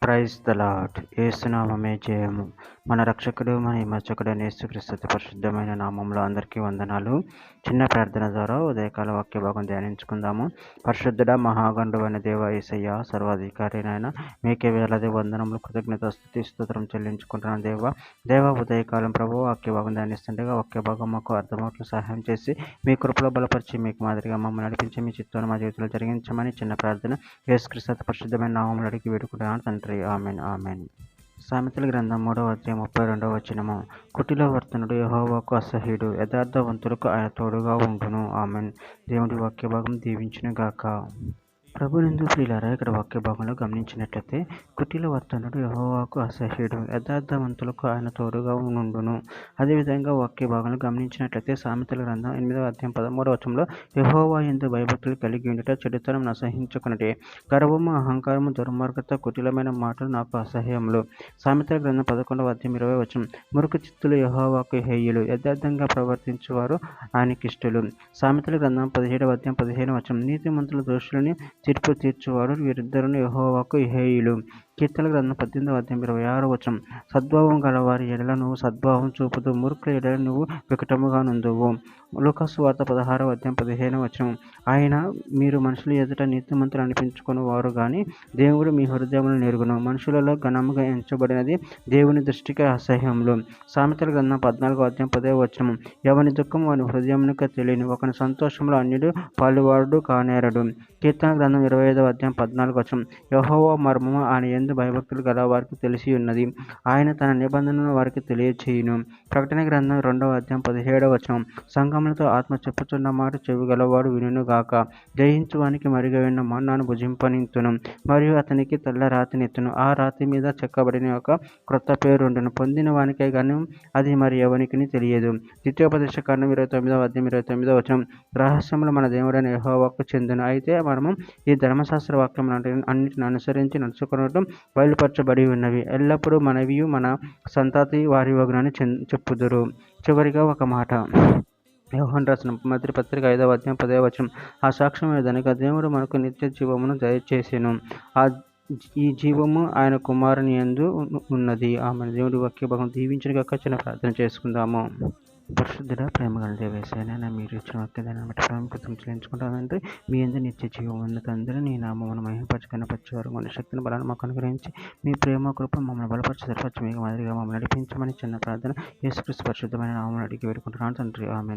Praise the lord. యేసునామమే జయము. మన రక్షకుడు మన విమోచకుడైన యేసుక్రీస్తు అతి పరిశుద్ధమైన నామంలో అందరికీ వందనాలు. చిన్న ప్రార్థన ద్వారా ఉదయకాల వాక్య భాగం ధ్యానించుకుందాము. పరిశుద్ధుడ మహాగండువైన దేవ యేసయ్య, సర్వాధికారినైనా మీకే వేలాది వందనములు, కృతజ్ఞత, స్తుతి, స్తోత్రం చెల్లించుకుంటున్నాను దేవ ఉదయకాలం ప్రభు వాక్య భాగం ధ్యానిస్తుండగా వాక్య భాగం మాకు అర్థమవుట్లు సహాయం చేసి మీ కృపలో బలపరిచి మీకు మాదిరిగా మమ్మల్ని నడిపించి మీ చిత్తాన్ని మా జీవితంలో జరిగించమని చిన్న ప్రార్థన యేసుక్రీస్తు అతి పరిశుద్ధమైన నామములో అడిగి వేడుకుంటున్నాను తండ్రి. Amen amen. సామెతల గ్రంథం 3వ అధ్యాయం 32వ వచనము. కుటిల వర్తనుడు యెహోవాకు అసహ్యుడు, యథార్థవంతులకు ఆయన తోడుగా ఉండును. ఆమెన్. దేవుడి వాక్య భాగం దీవించును గాక. ప్రభునందు ప్రియులారా, ఇక్కడ వాక్య భాగంలో గమనించినట్లయితే కుటిల వర్తనుడు యెహోవాకు అసహ్యుడు, యథార్థవంతులకు ఆయన తోడుగా ఉండును. అదేవిధంగా వాక్య భాగంలో గమనించినట్లయితే సామెతల గ్రంథం 8వ అధ్యాయం 13వ వచనంలో యెహోవా యందు భయభక్తులు కలిగి ఉండుట, చెడుతనం అసహించుకొనుటే, గర్వము, అహంకారము, దుర్మార్గత, కుటిలమైన మాటలు నాకు అసహ్యములు. సామెతల గ్రంథం 11వ అధ్యాయం 20వ వచనం. మురుకు చిత్తులు యెహోవాకు హేయులు, యథార్థంగా ప్రవర్తించువారు ఆయనకిష్టులు. సామెతల గ్రంథం 17వ అధ్యాయం 15వ వచనం. నీతిమంతుల దోషులని తీర్పు తీర్చువారు వీరిద్దరును యెహోవాకు హేయులు. కీర్తనల గ్రంథం 18వ అధ్యాయం 26వ వచనం. సద్భావం గలవారి ఎడల నువ్వు సద్భావం చూపుదు, మూర్ఖుల ఎడల నువ్వు వికటముగా నుందువు. లూకాసు వార్త 16వ అధ్యాయం 15వ వచనం. ఆయన మీరు మనుషుల ఎదుట నీతిమంతులు అనిపించుకుని వారు గాని దేవుడు మీ హృదయములను నెరుగును. మనుషులలో ఘనముగా ఎంచబడినది దేవుని దృష్టికి అసహ్యములు. సామెతల గ్రంథం 14వ అధ్యాయం 10వ వచనం. ఎవని దుఃఖం వాని హృదయమునకు తెలియని, ఒకని సంతోషంలో అన్యుడు పాలువాడు కానేరడు. కీర్తన గ్రంథం 25వ అధ్యాయం 14వ వచనం. యెహోవా మర్మము ఆయన యందు భయభక్తులు గల వారికి తెలిసి ఉన్నది, ఆయన తన నిబంధనను వారికి తెలియచేయును. ప్రకటన గ్రంథం 2వ అధ్యాయం 17వ వచనం. సంఘములతో ఆత్మ చెప్పుచున్న మాట చెవి గలవాడు వినును గాక. జయించువానికి మరుగైన మన్నాను భుజింపనిత్తును, మరియు అతనికి తెల్ల రాతినిత్తును. ఆ రాతి మీద చెక్కబడిన ఒక క్రొత్త పేరుండును. పొందిన వానికే గాని అది మరి ఎవనికి తెలియదు. ద్వితీయోపదేశ కాండం 29వ అధ్యాయం 29వ వచనం. రహస్యములు మన దేవుడైన యెహోవాకు చెందును. అయితే మనము ఈ ధర్మశాస్త్ర వాక్యములను అన్నిటిని అనుసరించి నడుచుకొనటం బయలుపరచబడి ఉన్నవి. ఎల్లప్పుడూ మనవియు మన సంతతి వారి వగునని చెప్పుదురు. చివరిగా ఒక మాట. యోహాను రాసిన మొదటి పత్రిక 5వ అధ్యాయం 10వ వచనం. ఆ సాక్ష్యం ఏదనగా దేవుడు మనకు నిత్య జీవమును దయచేసెను. ఈ జీవము ఆయన కుమారుని యందు ఉన్నది. ఆమె. దేవుడి వాక్య భాగం దీవించిన గాక. చిన్న ప్రార్థన చేసుకుందాము. పరిశుద్ధుడ, ప్రేమగల దేవేశైనా మీరు ఇచ్చిన వాక్యాన్ని బట్టి కృతం చెల్లించుకుంటానంటే మీ యందు నిత్య జీవం ఉన్న తండ్రి, నీ నామమును మహిమపరచుకుని పచ్చేవారు మన శక్తిని బలాన్ని మాకు అనుగ్రహించి మీ ప్రేమ కృప మమ్మల్ని బలపరిచి స్థిరపరిచి మీకు మాదిరిగా మమ్మల్ని నడిపించమని చిన్న ప్రార్థన యేసుక్రీస్తు పరిశుద్ధమైన నామమును అడిగి వేడుకుంటున్నాను తండ్రి. ఆమెన్.